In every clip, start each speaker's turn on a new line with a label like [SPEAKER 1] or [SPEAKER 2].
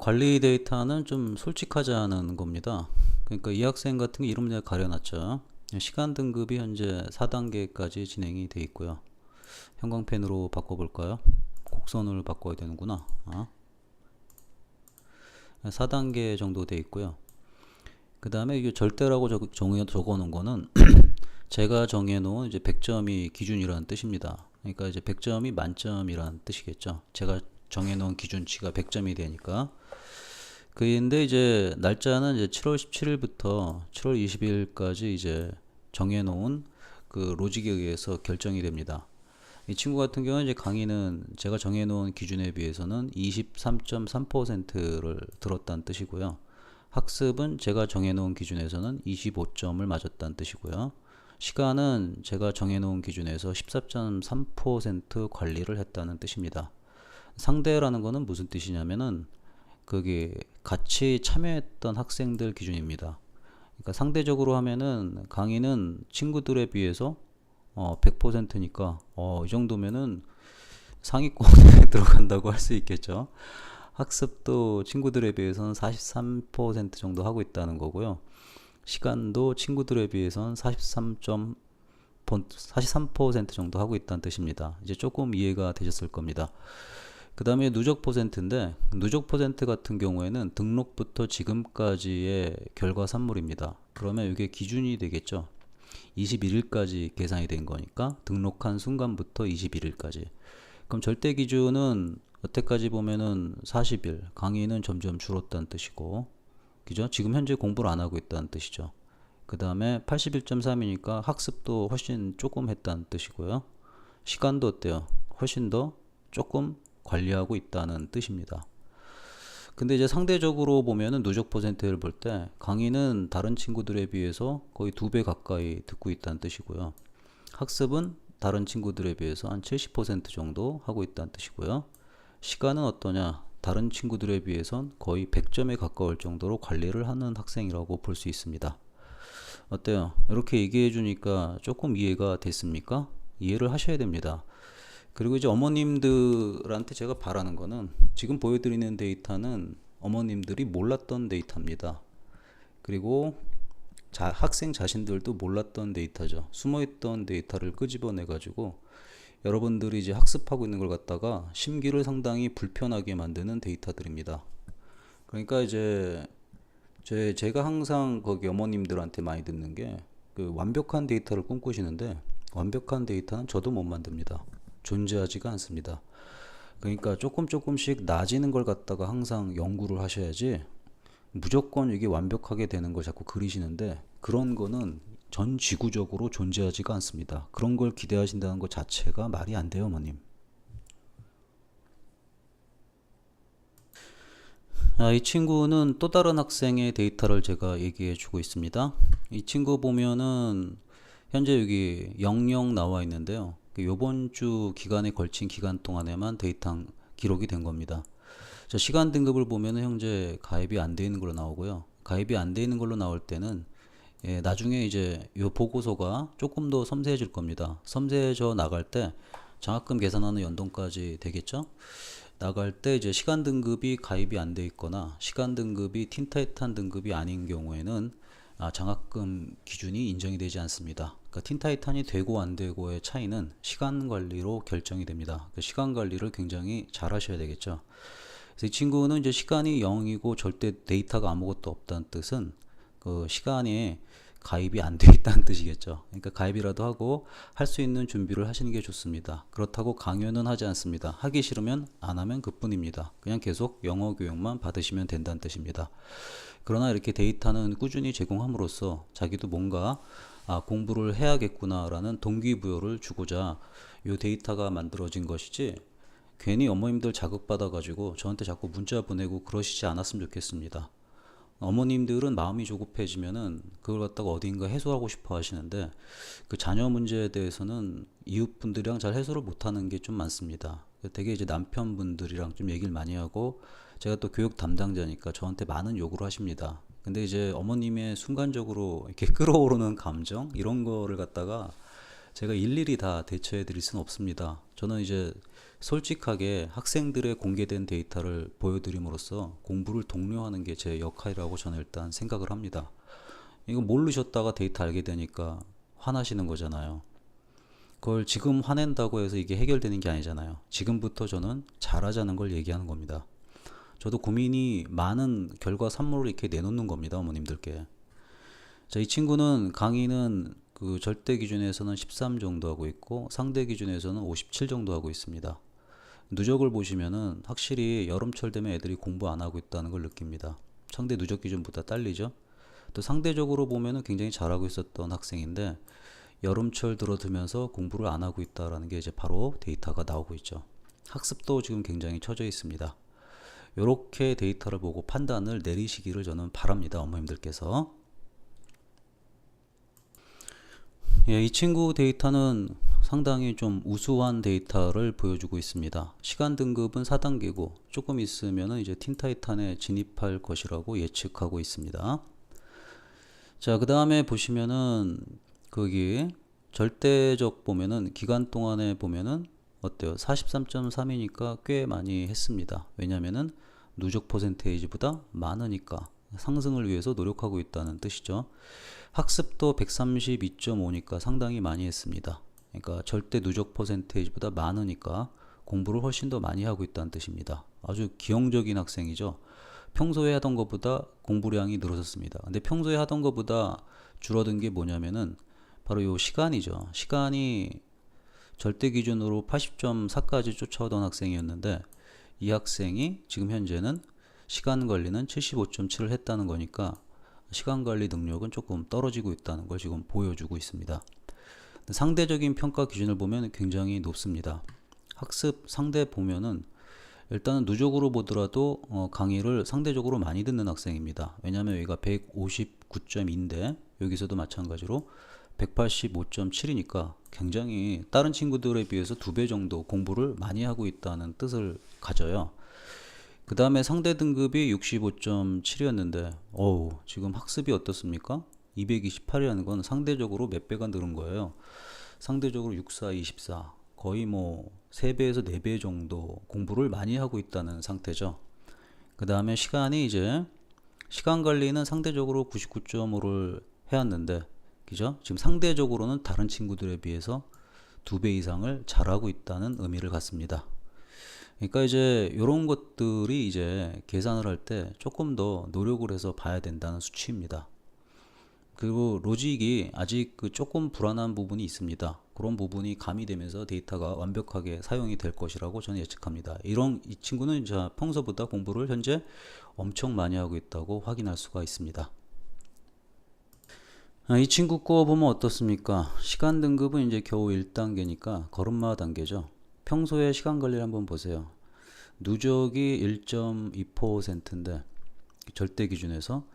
[SPEAKER 1] 관리 데이터는 좀 솔직하자는 겁니다. 그러니까 이 학생 같은 게 이름 내가 가려놨죠. 시간 등급이 현재 4단계까지 진행이 돼 있고요. 형광펜으로 바꿔볼까요? 곡선을 바꿔야 되는구나. 4단계 정도 돼 있고요. 그 다음에 이게 절대라고 적어 놓은 거는 제가 정해놓은 이제 100점이 기준이라는 뜻입니다. 그러니까 이제 100점이 만점이라는 뜻이겠죠. 제가 정해놓은 기준치가 100점이 되니까. 근데 이제 날짜는 이제 7월 17일부터 7월 20일까지 이제 정해놓은 그 로직에 의해서 결정이 됩니다. 이 친구 같은 경우는 이제 강의는 제가 정해놓은 기준에 비해서는 23.3%를 들었다는 뜻이고요. 학습은 제가 정해놓은 기준에서는 25점을 맞았다는 뜻이고요. 시간은 제가 정해놓은 기준에서 14.3% 관리를 했다는 뜻입니다. 상대라는 거는 무슨 뜻이냐면은 그게 같이 참여했던 학생들 기준입니다. 그러니까 상대적으로 하면은 강의는 친구들에 비해서 100%니까 이 정도면은 상위권에 들어간다고 할 수 있겠죠. 학습도 친구들에 비해서는 43% 정도 하고 있다는 거고요. 시간도 친구들에 비해서는 43% 정도 하고 있다는 뜻입니다. 이제 조금 이해가 되셨을 겁니다. 그 다음에 누적 퍼센트인데, 누적 퍼센트 같은 경우에는 등록부터 지금까지의 결과 산물입니다. 그러면 이게 기준이 되겠죠. 21일까지 계산이 된 거니까 등록한 순간부터 21일까지. 그럼 절대 기준은 여태까지 보면은 40일, 강의는 점점 줄었다는 뜻이고, 그죠? 지금 현재 공부를 안 하고 있다는 뜻이죠. 그 다음에 81.3이니까 학습도 훨씬 조금 했다는 뜻이고요. 시간도 어때요? 훨씬 더 조금 관리하고 있다는 뜻입니다. 근데 이제 상대적으로 보면은 누적 퍼센트를 볼 때 강의는 다른 친구들에 비해서 거의 2배 가까이 듣고 있다는 뜻이고요. 학습은 다른 친구들에 비해서 한 70% 정도 하고 있다는 뜻이고요. 시간은 어떠냐? 다른 친구들에 비해선 거의 100점에 가까울 정도로 관리를 하는 학생이라고 볼 수 있습니다. 어때요? 이렇게 얘기해 주니까 조금 이해가 됐습니까? 이해를 하셔야 됩니다. 그리고 이제 어머님들한테 제가 바라는 거는 지금 보여드리는 데이터는 어머님들이 몰랐던 데이터입니다. 그리고 학생 자신들도 몰랐던 데이터죠. 숨어있던 데이터를 끄집어내 가지고 여러분들이 이제 학습하고 있는 걸 갖다가 심기를 상당히 불편하게 만드는 데이터들입니다. 그러니까 이제 제가 항상 거기 어머님들한테 많이 듣는 게 그 완벽한 데이터를 꿈꾸시는데 완벽한 데이터는 저도 못 만듭니다. 존재하지가 않습니다. 그러니까 조금씩 나아지는 걸 갖다가 항상 연구를 하셔야지 무조건 이게 완벽하게 되는 걸 자꾸 그리시는데 그런 거는 전 지구적으로 존재하지가 않습니다. 그런 걸 기대하신다는 것 자체가 말이 안 돼요, 어머님. 이 친구는 또 다른 학생의 데이터를 제가 얘기해 주고 있습니다. 이 친구 보면은 현재 여기 00 나와 있는데요. 요번 주 기간에 걸친 기간 동안에만 데이터 기록이 된 겁니다. 자, 시간 등급을 보면은 현재 가입이 안 돼 있는 걸로 나오고요. 가입이 안 돼 있는 걸로 나올 때는 나중에 이제 요 보고서가 조금 더 섬세해질 겁니다. 섬세해져 나갈 때 장학금 계산하는 연동까지 되겠죠? 나갈 때 이제 시간 등급이 가입이 안 돼 있거나 시간 등급이 틴타이탄 등급이 아닌 경우에는 장학금 기준이 인정이 되지 않습니다. 그러니까 틴타이탄이 되고 안 되고의 차이는 시간 관리로 결정이 됩니다. 그 시간 관리를 굉장히 잘 하셔야 되겠죠. 그래서 이 친구는 이제 시간이 0이고 절대 데이터가 아무것도 없다는 뜻은 그 시간에 가입이 안 돼 있다는 뜻이겠죠. 그러니까 가입이라도 하고 할 수 있는 준비를 하시는 게 좋습니다. 그렇다고 강요는 하지 않습니다. 하기 싫으면 안 하면 그뿐입니다. 그냥 계속 영어 교육만 받으시면 된다는 뜻입니다. 그러나 이렇게 데이터는 꾸준히 제공함으로써 자기도 뭔가 공부를 해야겠구나라는 동기부여를 주고자 이 데이터가 만들어진 것이지 괜히 어머님들 자극받아 가지고 저한테 자꾸 문자 보내고 그러시지 않았으면 좋겠습니다. 어머님들은 마음이 조급해지면은 그걸 갖다가 어딘가 해소하고 싶어 하시는데 그 자녀 문제에 대해서는 이웃분들이랑 잘 해소를 못하는 게 좀 많습니다. 되게 이제 남편분들이랑 좀 얘기를 많이 하고 제가 또 교육 담당자니까 저한테 많은 요구를 하십니다. 근데 이제 어머님의 순간적으로 이렇게 끌어오르는 감정 이런 거를 갖다가 제가 일일이 다 대처해 드릴 수는 없습니다. 저는 이제 솔직하게 학생들의 공개된 데이터를 보여드림으로써 공부를 독려하는 게 제 역할이라고 저는 일단 생각을 합니다. 이거 모르셨다가 데이터 알게 되니까 화나시는 거잖아요. 그걸 지금 화낸다고 해서 이게 해결되는 게 아니잖아요. 지금부터 저는 잘하자는 걸 얘기하는 겁니다. 저도 고민이 많은 결과 산물을 이렇게 내놓는 겁니다, 어머님들께. 자, 이 친구는 강의는 그 절대 기준에서는 13 정도 하고 있고 상대 기준에서는 57 정도 하고 있습니다. 누적을 보시면은 확실히 여름철 되면 애들이 공부 안 하고 있다는 걸 느낍니다. 상대 누적 기준보다 딸리죠. 또 상대적으로 보면은 굉장히 잘하고 있었던 학생인데 여름철 들어들면서 공부를 안 하고 있다라는 게 이제 바로 데이터가 나오고 있죠. 학습도 지금 굉장히 처져 있습니다. 이렇게 데이터를 보고 판단을 내리시기를 저는 바랍니다, 어머님들께서. 예, 이 친구 데이터는 상당히 좀 우수한 데이터를 보여주고 있습니다. 시간 등급은 4단계고 조금 있으면 이제 틴타이탄에 진입할 것이라고 예측하고 있습니다. 자, 그 다음에 보시면은 거기 절대적 보면은 기간 동안에 보면은 어때요? 43.3이니까 꽤 많이 했습니다. 왜냐면은 누적 퍼센테이지보다 많으니까 상승을 위해서 노력하고 있다는 뜻이죠. 학습도 132.5니까 상당히 많이 했습니다. 그러니까 절대 누적 퍼센테이지보다 많으니까 공부를 훨씬 더 많이 하고 있다는 뜻입니다. 아주 기형적인 학생이죠. 평소에 하던 것보다 공부량이 늘어섰습니다. 근데 평소에 하던 것보다 줄어든 게 뭐냐면은 바로 요 시간이죠. 시간이 절대 기준으로 80.4까지 쫓아오던 학생이었는데 이 학생이 지금 현재는 시간 관리는 75.7을 했다는 거니까 시간 관리 능력은 조금 떨어지고 있다는 걸 지금 보여주고 있습니다. 상대적인 평가 기준을 보면 굉장히 높습니다. 학습 상대 보면은 일단은 누적으로 보더라도 강의를 상대적으로 많이 듣는 학생입니다. 왜냐하면 여기가 159.2인데 여기서도 마찬가지로 185.7이니까 굉장히 다른 친구들에 비해서 2배 정도 공부를 많이 하고 있다는 뜻을 가져요. 그 다음에 상대 등급이 65.7이었는데 지금 학습이 어떻습니까? 228이라는 건 상대적으로 몇 배가 늘은 거예요. 상대적으로 64, 24 거의 뭐 3배에서 4배 정도 공부를 많이 하고 있다는 상태죠. 그 다음에 시간이 이제 시간 관리는 상대적으로 99.5를 해왔는데 그죠? 지금 상대적으로는 다른 친구들에 비해서 2배 이상을 잘하고 있다는 의미를 갖습니다. 그러니까 이제 이런 것들이 이제 계산을 할 때 조금 더 노력을 해서 봐야 된다는 수치입니다. 그리고 로직이 아직 그 조금 불안한 부분이 있습니다. 그런 부분이 가미되면서 데이터가 완벽하게 사용이 될 것이라고 저는 예측합니다. 이 친구는 평소보다 공부를 현재 엄청 많이 하고 있다고 확인할 수가 있습니다. 이 친구 거 보면 어떻습니까? 시간 등급은 이제 겨우 1단계니까 걸음마 단계죠. 평소에 시간 관리를 한번 보세요. 누적이 1.2%인데 절대 기준에서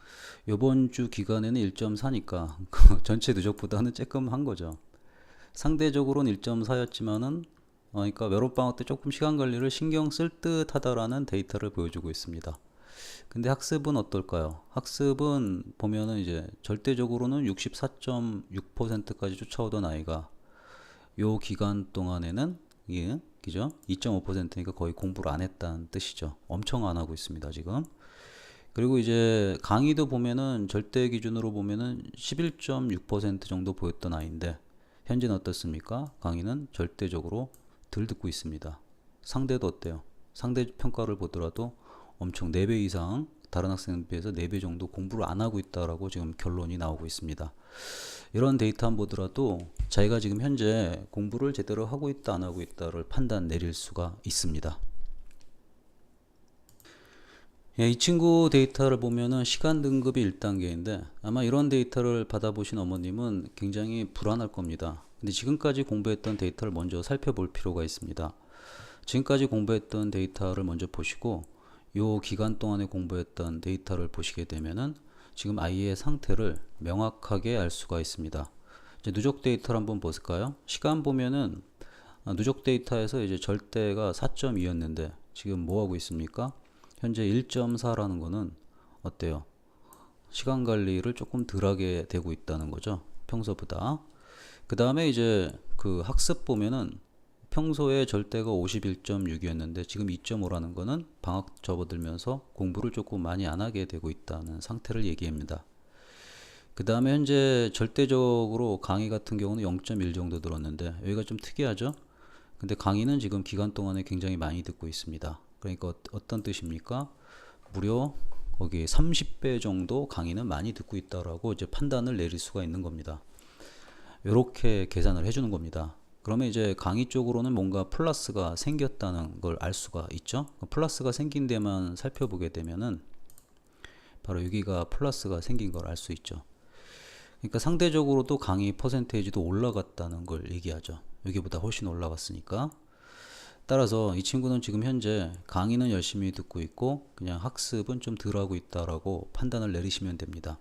[SPEAKER 1] 이번 주 기간에는 1.4니까 전체 누적보다는 조금 한 거죠. 상대적으로는 1.4였지만은 그러니까 여름방학 때 조금 시간 관리를 신경 쓸 듯 하다라는 데이터를 보여주고 있습니다. 근데 학습은 어떨까요? 학습은 보면은 이제 절대적으로는 64.6%까지 쫓아오던 아이가 요 기간 동안에는 그죠? 2.5%니까 거의 공부를 안 했다는 뜻이죠. 엄청 안 하고 있습니다, 지금. 그리고 이제 강의도 보면은 절대 기준으로 보면은 11.6% 정도 보였던 아이인데 현재는 어떻습니까? 강의는 절대적으로 덜 듣고 있습니다. 상대도 어때요? 상대 평가를 보더라도 엄청 4배 이상 다른 학생에 비해서 4배 정도 공부를 안 하고 있다라고 지금 결론이 나오고 있습니다. 이런 데이터 한 보더라도 자기가 지금 현재 공부를 제대로 하고 있다 안 하고 있다를 판단 내릴 수가 있습니다. 예, 이 친구 데이터를 보면은 시간 등급이 1단계인데 아마 이런 데이터를 받아보신 어머님은 굉장히 불안할 겁니다. 근데 지금까지 공부했던 데이터를 먼저 살펴볼 필요가 있습니다. 지금까지 공부했던 데이터를 먼저 보시고 요 기간 동안에 공부했던 데이터를 보시게 되면은 지금 아이의 상태를 명확하게 알 수가 있습니다. 이제 누적 데이터를 한번 볼까요? 시간 보면은 누적 데이터에서 이제 절대가 4.2였는데 지금 뭐 하고 있습니까? 현재 1.4라는 거는 어때요? 시간 관리를 조금 덜하게 되고 있다는 거죠. 평소보다. 그 다음에 이제 그 학습 보면은 평소에 절대가 51.6이었는데 지금 2.5라는 거는 방학 접어들면서 공부를 조금 많이 안 하게 되고 있다는 상태를 얘기합니다. 그 다음에 현재 절대적으로 강의 같은 경우는 0.1 정도 들었는데 여기가 좀 특이하죠? 근데 강의는 지금 기간 동안에 굉장히 많이 듣고 있습니다. 그러니까 어떤 뜻입니까? 무려 거기 30배 정도 강의는 많이 듣고 있다라고 이제 판단을 내릴 수가 있는 겁니다. 이렇게 계산을 해주는 겁니다. 그러면 이제 강의 쪽으로는 뭔가 플러스가 생겼다는 걸 알 수가 있죠. 플러스가 생긴 데만 살펴보게 되면은 바로 여기가 플러스가 생긴 걸 알 수 있죠. 그러니까 상대적으로도 강의 퍼센테이지도 올라갔다는 걸 얘기하죠. 여기보다 훨씬 올라갔으니까. 따라서 이 친구는 지금 현재 강의는 열심히 듣고 있고 그냥 학습은 좀 덜 하고 있다라고 판단을 내리시면 됩니다.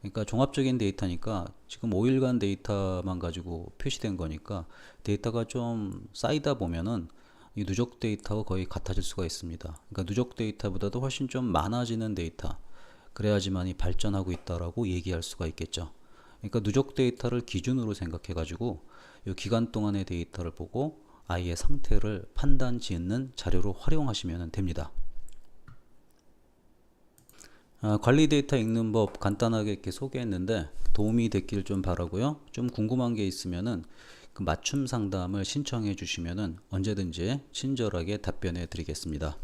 [SPEAKER 1] 그러니까 종합적인 데이터니까 지금 5일간 데이터만 가지고 표시된 거니까 데이터가 좀 쌓이다 보면은 이 누적 데이터가 거의 같아질 수가 있습니다. 그러니까 누적 데이터보다도 훨씬 좀 많아지는 데이터, 그래야지만이 발전하고 있다라고 얘기할 수가 있겠죠. 그러니까 누적 데이터를 기준으로 생각해 가지고 이 기간 동안의 데이터를 보고 아이의 상태를 판단 짓는 자료로 활용하시면 됩니다. 관리 데이터 읽는 법 간단하게 이렇게 소개했는데 도움이 됐길 좀 바라고요. 좀 궁금한 게 있으면은 그 맞춤 상담을 신청해 주시면은 언제든지 친절하게 답변해 드리겠습니다.